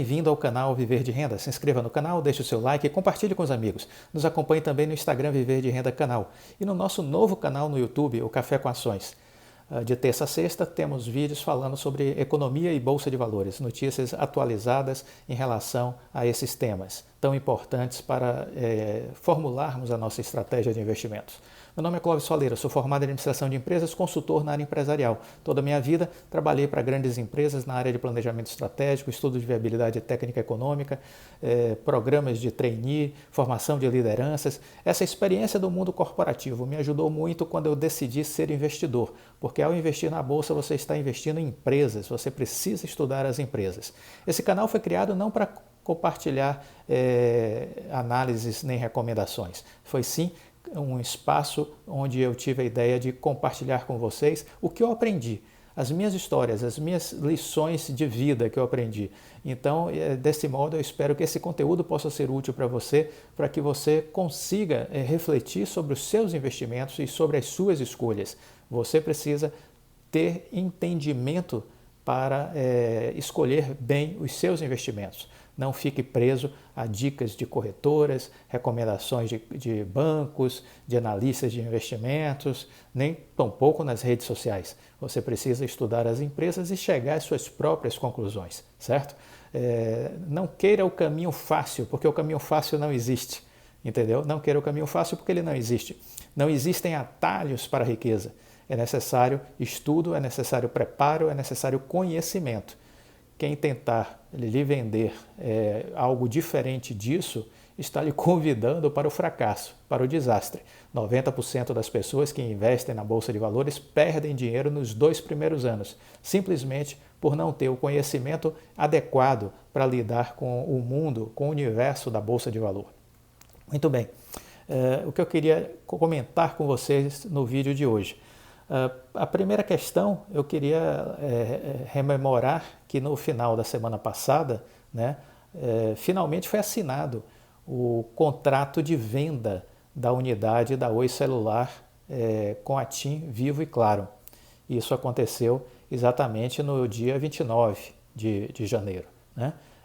Bem-vindo ao canal Viver de Renda. Se inscreva no canal, deixe o seu like e compartilhe com os amigos. Nos acompanhe também no Instagram Viver de Renda Canal e no nosso novo canal no YouTube, o Café com Ações. De terça a sexta temos vídeos falando sobre economia e bolsa de valores, notícias atualizadas em relação a esses temas tão importantes para formularmos a nossa estratégia de investimentos. Meu nome é Clóvis Soleira, sou formado em administração de empresas, consultor na área empresarial. Toda a minha vida trabalhei para grandes empresas na área de planejamento estratégico, estudo de viabilidade técnica econômica, programas de trainee, formação de lideranças. Essa experiência do mundo corporativo me ajudou muito quando eu decidi ser investidor, porque ao investir na bolsa você está investindo em empresas, você precisa estudar as empresas. Esse canal foi criado não para compartilhar análises nem recomendações, foi sim um espaço onde eu tive a ideia de compartilhar com vocês o que eu aprendi, as minhas histórias, as minhas lições de vida que eu aprendi. Então, desse modo, eu espero que esse conteúdo possa ser útil para você, para que você consiga refletir sobre os seus investimentos e sobre as suas escolhas. Você precisa ter entendimento para escolher bem os seus investimentos. Não fique preso a dicas de corretoras, recomendações de bancos, de analistas de investimentos, nem tampouco nas redes sociais. Você precisa estudar as empresas e chegar às suas próprias conclusões, certo? Não queira o caminho fácil, porque o caminho fácil não existe, entendeu? Não queira o caminho fácil porque ele não existe. Não existem atalhos para a riqueza. É necessário estudo, é necessário preparo, é necessário conhecimento. Quem tentar lhe vender algo diferente disso está lhe convidando para o fracasso, para o desastre. 90% das pessoas que investem na Bolsa de Valores perdem dinheiro nos 2 primeiros anos, simplesmente por não ter o conhecimento adequado para lidar com o mundo, com o universo da Bolsa de Valor. Muito bem, o que eu queria comentar com vocês no vídeo de hoje. A primeira questão, eu queria rememorar que no final da semana passada, finalmente foi assinado o contrato de venda da unidade da Oi Celular com a TIM, Vivo e Claro. Isso aconteceu exatamente no dia 29 de janeiro.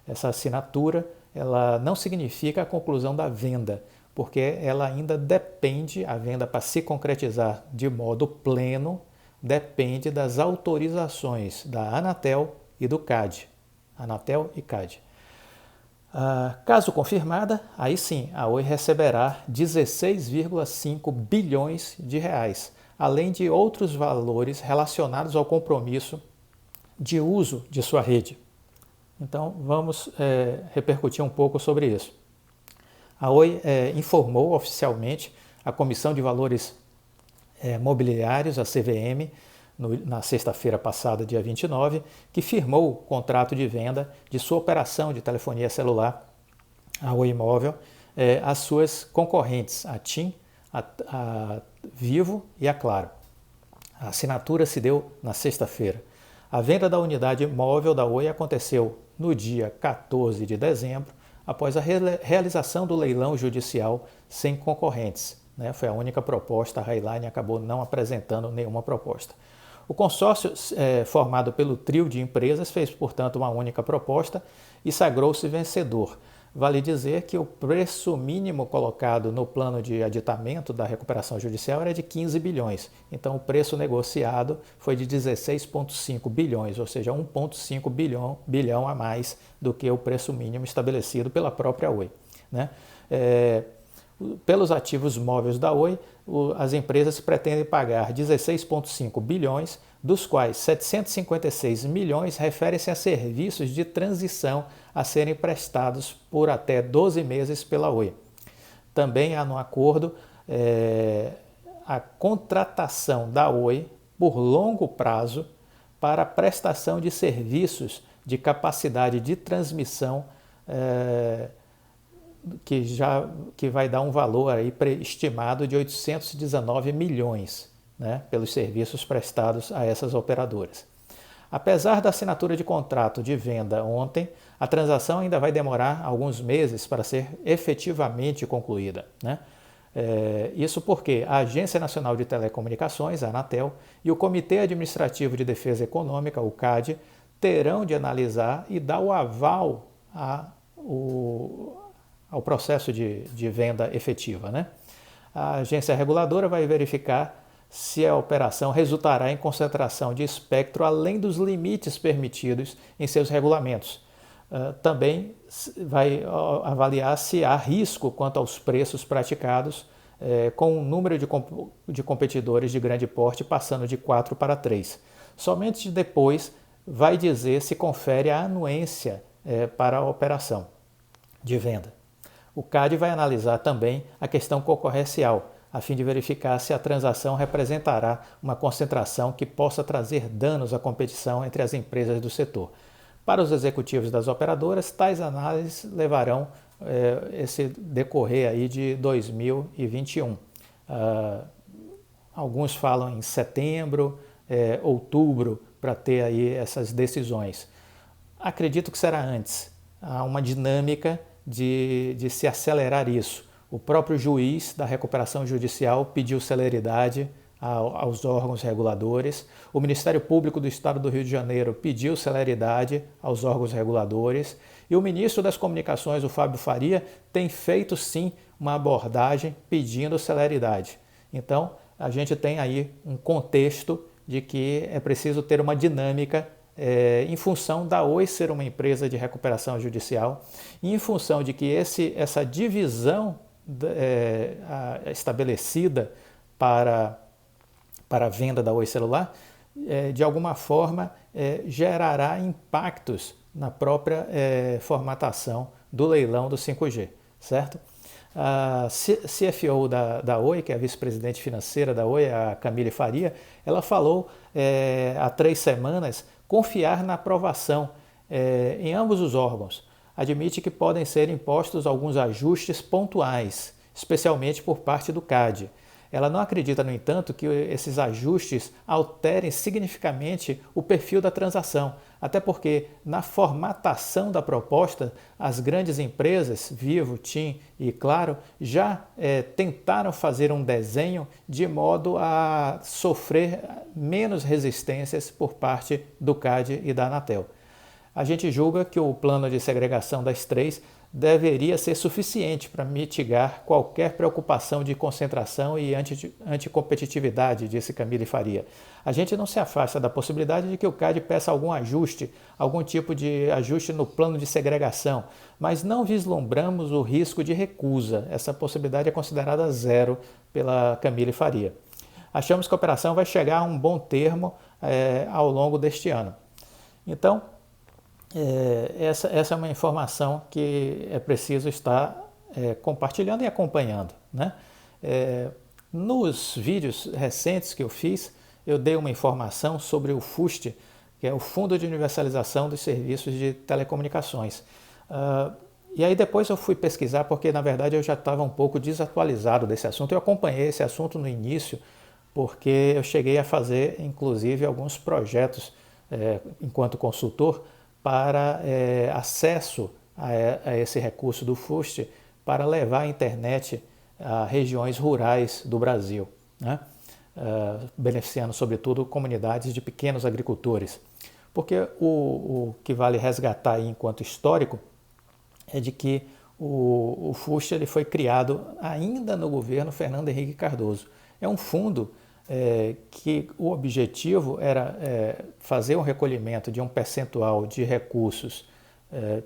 Essa assinatura ela não significa a conclusão da venda, porque ela ainda depende, a venda para se concretizar de modo pleno, depende das autorizações da Anatel e do CAD. Anatel e CAD. Caso confirmada, aí sim, a Oi receberá 16,5 bilhões de reais, além de outros valores relacionados ao compromisso de uso de sua rede. Então, vamos repercutir um pouco sobre isso. A Oi informou oficialmente a Comissão de Valores Mobiliários, a CVM, na sexta-feira passada, dia 29, que firmou o contrato de venda de sua operação de telefonia celular, a Oi Móvel, às suas concorrentes, a TIM, a Vivo e a Claro. A assinatura se deu na sexta-feira. A venda da unidade móvel da Oi aconteceu no dia 14 de dezembro, após a realização do leilão judicial sem concorrentes. Foi a única proposta, a Highline acabou não apresentando nenhuma proposta. O consórcio formado pelo trio de empresas fez, portanto, uma única proposta e sagrou-se vencedor. Vale dizer que o preço mínimo colocado no plano de aditamento da recuperação judicial era de 15 bilhões. Então, o preço negociado foi de 16,5 bilhões, ou seja, 1,5 bilhão a mais do que o preço mínimo estabelecido pela própria Oi. Pelos ativos móveis da Oi, as empresas pretendem pagar 16,5 bilhões, dos quais 756 milhões referem-se a serviços de transição a serem prestados por até 12 meses pela Oi. Também há no acordo a contratação da Oi por longo prazo para a prestação de serviços de capacidade de transmissão que vai dar um valor aí estimado de 819 milhões, pelos serviços prestados a essas operadoras. Apesar da assinatura de contrato de venda ontem, a transação ainda vai demorar alguns meses para ser efetivamente concluída. Isso porque a Agência Nacional de Telecomunicações, a Anatel, e o Comitê Administrativo de Defesa Econômica, o CAD, terão de analisar e dar o aval ao processo de venda efetiva, né? A agência reguladora vai verificar se a operação resultará em concentração de espectro além dos limites permitidos em seus regulamentos. Também vai avaliar se há risco quanto aos preços praticados, com o número de competidores de grande porte passando de 4 para 3. Somente depois vai dizer se confere a anuência para a operação de venda. O CAD vai analisar também a questão concorrencial, a fim de verificar se a transação representará uma concentração que possa trazer danos à competição entre as empresas do setor. Para os executivos das operadoras, tais análises levarão esse decorrer aí de 2021. Alguns falam em setembro, outubro, para ter aí essas decisões. Acredito que será antes. Há uma dinâmica de se acelerar isso. O próprio juiz da recuperação judicial pediu celeridade aos órgãos reguladores. O Ministério Público do Estado do Rio de Janeiro pediu celeridade aos órgãos reguladores. E o ministro das Comunicações, o Fábio Faria, tem feito sim uma abordagem pedindo celeridade. Então, a gente tem aí um contexto de que é preciso ter uma dinâmica em função da Oi ser uma empresa de recuperação judicial e em função de que essa divisão estabelecida para a venda da Oi Celular, de alguma forma gerará impactos na própria formatação do leilão do 5G, certo? A CFO da Oi, que é a vice-presidente financeira da Oi, a Camille Faria, ela falou há 3 semanas confiar na aprovação em ambos os órgãos. Admite que podem ser impostos alguns ajustes pontuais, especialmente por parte do CAD. Ela não acredita, no entanto, que esses ajustes alterem significativamente o perfil da transação, até porque na formatação da proposta, as grandes empresas, Vivo, TIM e Claro, já tentaram fazer um desenho de modo a sofrer menos resistências por parte do CAD e da Anatel. A gente julga que o plano de segregação das 3 deveria ser suficiente para mitigar qualquer preocupação de concentração e anticompetitividade, disse Camille Faria. A gente não se afasta da possibilidade de que o CAD peça algum ajuste, algum tipo de ajuste no plano de segregação, mas não vislumbramos o risco de recusa. Essa possibilidade é considerada zero pela Camille Faria. Achamos que a operação vai chegar a um bom termo ao longo deste ano. Então, essa é uma informação que é preciso estar compartilhando e acompanhando, né? Nos vídeos recentes que eu fiz, eu dei uma informação sobre o FUST, que é o Fundo de Universalização dos Serviços de Telecomunicações. E aí depois eu fui pesquisar, porque na verdade eu já estava um pouco desatualizado desse assunto. Eu acompanhei esse assunto no início, porque eu cheguei a fazer, inclusive, alguns projetos enquanto consultor, para acesso a esse recurso do FUST para levar a internet a regiões rurais do Brasil, né? Beneficiando, sobretudo, comunidades de pequenos agricultores. Porque o que vale resgatar aí enquanto histórico é de que o FUST ele foi criado ainda no governo Fernando Henrique Cardoso. É um fundo que o objetivo era fazer um recolhimento de um percentual de recursos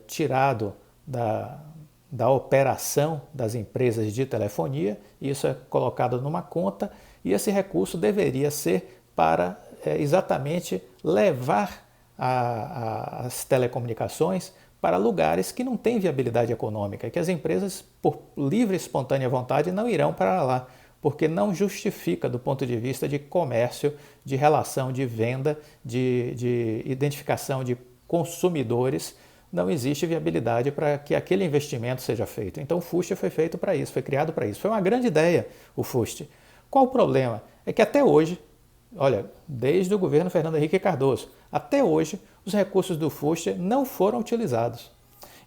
tirado da operação das empresas de telefonia, e isso é colocado numa conta, e esse recurso deveria ser para exatamente levar as telecomunicações para lugares que não têm viabilidade econômica, que as empresas, por livre e espontânea vontade, não irão para lá, porque não justifica do ponto de vista de comércio, de relação de venda, de identificação de consumidores, não existe viabilidade para que aquele investimento seja feito. Então o FUST foi feito para isso, foi criado para isso. Foi uma grande ideia o FUST. Qual o problema? É que até hoje, olha, desde o governo Fernando Henrique Cardoso, até hoje os recursos do FUST não foram utilizados.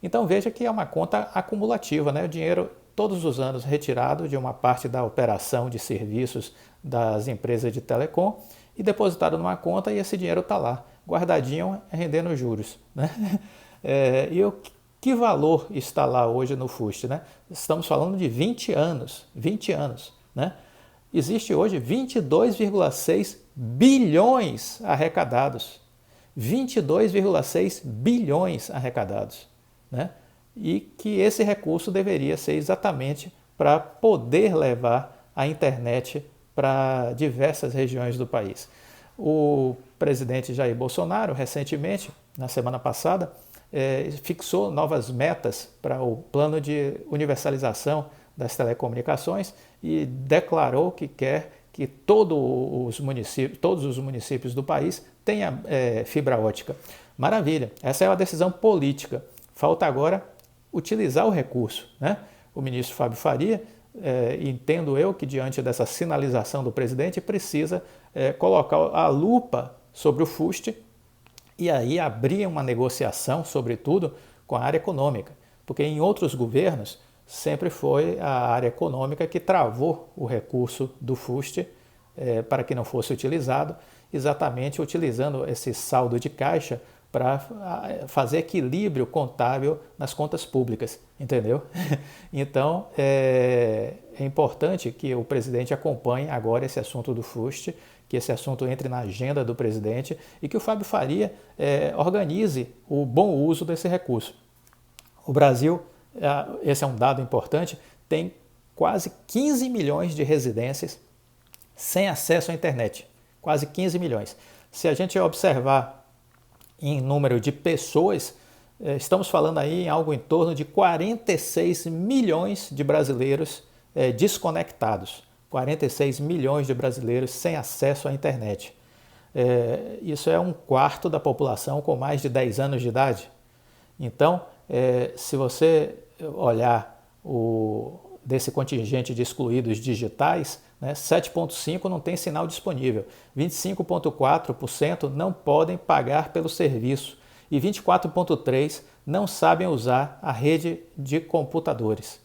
Então veja que é uma conta acumulativa, né? O dinheiro todos os anos retirado de uma parte da operação de serviços das empresas de telecom e depositado numa conta, e esse dinheiro está lá, guardadinho, rendendo juros, né? E eu Que valor está lá hoje no FUST, né? Estamos falando de 20 anos, né? Existe hoje 22,6 bilhões arrecadados. 22,6 bilhões arrecadados, né? E que esse recurso deveria ser exatamente para poder levar a internet para diversas regiões do país. O presidente Jair Bolsonaro, recentemente, na semana passada, fixou novas metas para o plano de universalização das telecomunicações e declarou que quer que todos os municípios do país tenham fibra ótica. Maravilha, essa é uma decisão política. Falta agora utilizar o recurso, né? O ministro Fábio Faria, entendo eu que diante dessa sinalização do presidente, precisa colocar a lupa sobre o FUST e aí abrir uma negociação, sobretudo, com a área econômica. Porque em outros governos sempre foi a área econômica que travou o recurso do FUST para que não fosse utilizado, exatamente utilizando esse saldo de caixa para fazer equilíbrio contábil nas contas públicas, entendeu? Então, é importante que o presidente acompanhe agora esse assunto do FUST, que esse assunto entre na agenda do presidente e que o Fábio Faria organize o bom uso desse recurso. O Brasil, esse é um dado importante, tem quase 15 milhões de residências sem acesso à internet. Quase 15 milhões. Se a gente observar em número de pessoas, estamos falando aí em algo em torno de 46 milhões de brasileiros desconectados. 46 milhões de brasileiros sem acesso à internet. Isso é um quarto da população com mais de 10 anos de idade. Então, se você olhar desse contingente de excluídos digitais, né, 7,5% não tem sinal disponível, 25,4% não podem pagar pelo serviço e 24,3% não sabem usar a rede de computadores.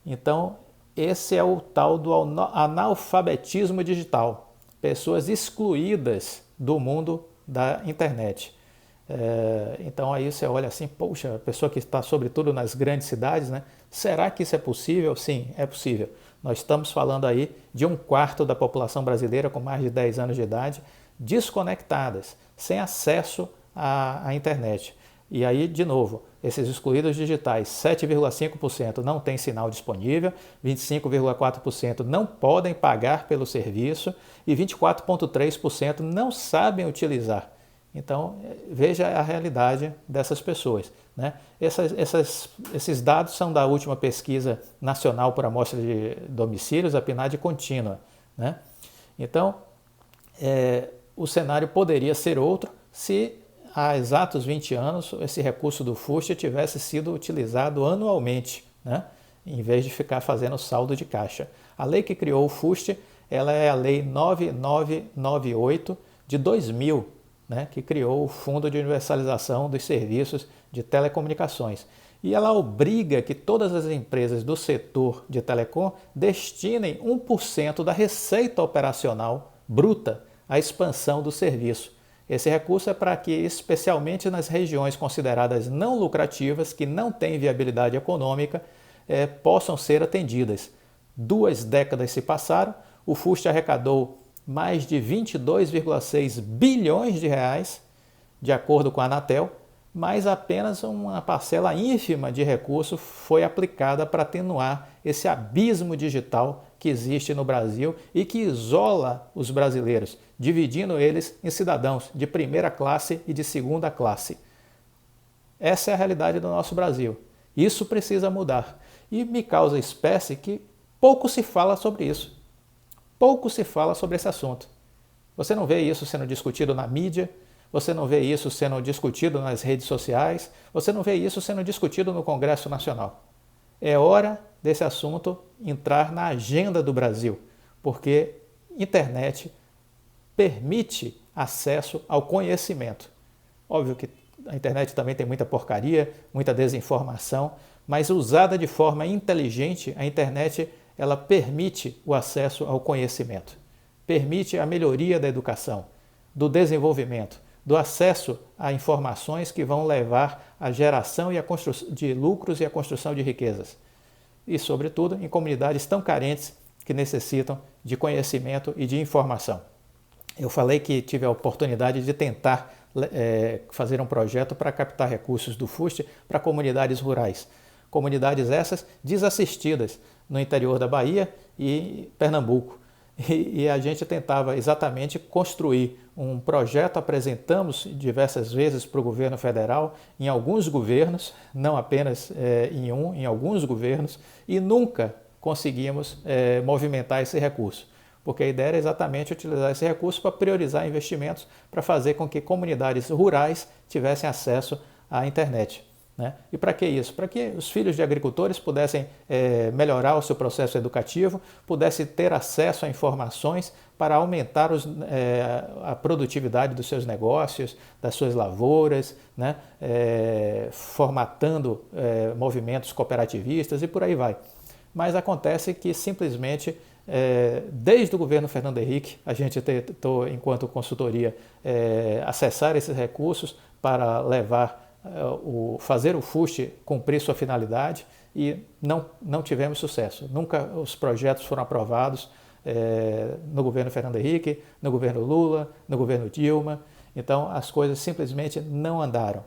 Então, esse é o tal do analfabetismo digital, pessoas excluídas do mundo da internet. Então aí você olha assim, poxa, a pessoa que está sobretudo nas grandes cidades, né? Será que isso é possível? Sim, é possível. Nós estamos falando aí de um quarto da população brasileira com mais de 10 anos de idade desconectadas, sem acesso à internet. E aí, de novo, esses excluídos digitais, 7,5% não tem sinal disponível, 25,4% não podem pagar pelo serviço e 24,3% não sabem utilizar. Então, veja a realidade dessas pessoas, né? Esses dados são da última pesquisa nacional por amostra de domicílios, a PNAD contínua, né? Então, o cenário poderia ser outro se há exatos 20 anos esse recurso do FUST tivesse sido utilizado anualmente, né? Em vez de ficar fazendo saldo de caixa. A lei que criou o FUST, ela é a Lei 9998 de 2000, né, que criou o Fundo de Universalização dos Serviços de Telecomunicações. E ela obriga que todas as empresas do setor de telecom destinem 1% da receita operacional bruta à expansão do serviço. Esse recurso é para que, especialmente nas regiões consideradas não lucrativas, que não têm viabilidade econômica, possam ser atendidas. 2 décadas se passaram, o FUST arrecadou mais de 22,6 bilhões de reais, de acordo com a Anatel, mas apenas uma parcela ínfima de recurso foi aplicada para atenuar esse abismo digital que existe no Brasil e que isola os brasileiros, dividindo eles em cidadãos de primeira classe e de segunda classe. Essa é a realidade do nosso Brasil. Isso precisa mudar. E me causa espécie que pouco se fala sobre isso. Pouco se fala sobre esse assunto. Você não vê isso sendo discutido na mídia, você não vê isso sendo discutido nas redes sociais, você não vê isso sendo discutido no Congresso Nacional. É hora desse assunto entrar na agenda do Brasil, porque internet permite acesso ao conhecimento. Óbvio que a internet também tem muita porcaria, muita desinformação, mas usada de forma inteligente, a internet ela permite o acesso ao conhecimento, permite a melhoria da educação, do desenvolvimento, do acesso a informações que vão levar à geração e à construção de lucros e à construção de riquezas. E, sobretudo, em comunidades tão carentes que necessitam de conhecimento e de informação. Eu falei que tive a oportunidade de tentar fazer um projeto para captar recursos do FUST para comunidades rurais. Comunidades essas desassistidas no interior da Bahia e Pernambuco. E a gente tentava exatamente construir um projeto, apresentamos diversas vezes para o governo federal, em alguns governos, não apenas em alguns governos, e nunca conseguimos movimentar esse recurso, porque a ideia era exatamente utilizar esse recurso para priorizar investimentos para fazer com que comunidades rurais tivessem acesso à internet. Né? E para que isso? Para que os filhos de agricultores pudessem melhorar o seu processo educativo, pudessem ter acesso a informações para aumentar a produtividade dos seus negócios, das suas lavouras, né? Formatando movimentos cooperativistas e por aí vai. Mas acontece que simplesmente, desde o governo Fernando Henrique, a gente tentou, enquanto consultoria, acessar esses recursos para fazer o FUST cumprir sua finalidade e não tivemos sucesso. Nunca os projetos foram aprovados no governo Fernando Henrique, no governo Lula, no governo Dilma. Então as coisas simplesmente não andaram.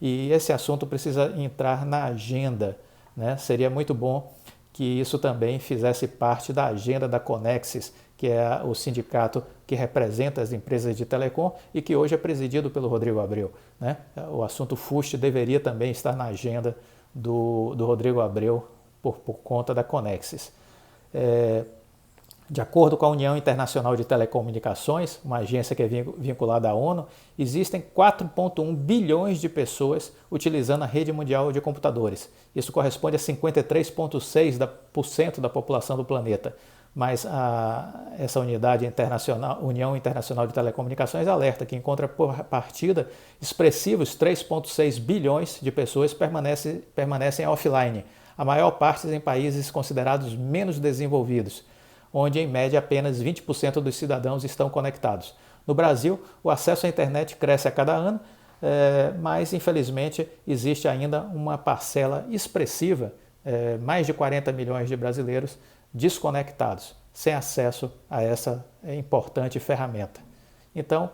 E esse assunto precisa entrar na agenda, né? Seria muito bom que isso também fizesse parte da agenda da Conexis, que é o sindicato que representa as empresas de telecom e que hoje é presidido pelo Rodrigo Abreu. Né? O assunto FUST deveria também estar na agenda do Rodrigo Abreu por conta da Conexis. De acordo com a União Internacional de Telecomunicações, uma agência que é vinculada à ONU, existem 4,1 bilhões de pessoas utilizando a rede mundial de computadores. Isso corresponde a 53,6% da população do planeta. Mas essa União Internacional de Telecomunicações alerta que, em contrapartida, expressivos 3,6 bilhões de pessoas permanecem offline, a maior parte em países considerados menos desenvolvidos, onde em média apenas 20% dos cidadãos estão conectados. No Brasil, o acesso à internet cresce a cada ano, mas infelizmente existe ainda uma parcela expressiva, mais de 40 milhões de brasileiros desconectados, sem acesso a essa importante ferramenta. Então,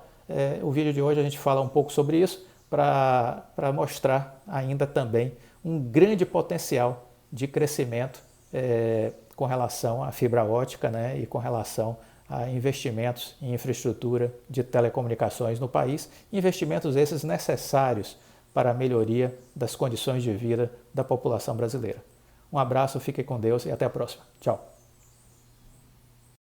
o vídeo de hoje a gente fala um pouco sobre isso para mostrar ainda também um grande potencial de crescimento com relação à fibra ótica, né, e com relação a investimentos em infraestrutura de telecomunicações no país, investimentos esses necessários para a melhoria das condições de vida da população brasileira. Um abraço, fique com Deus e até a próxima. Tchau.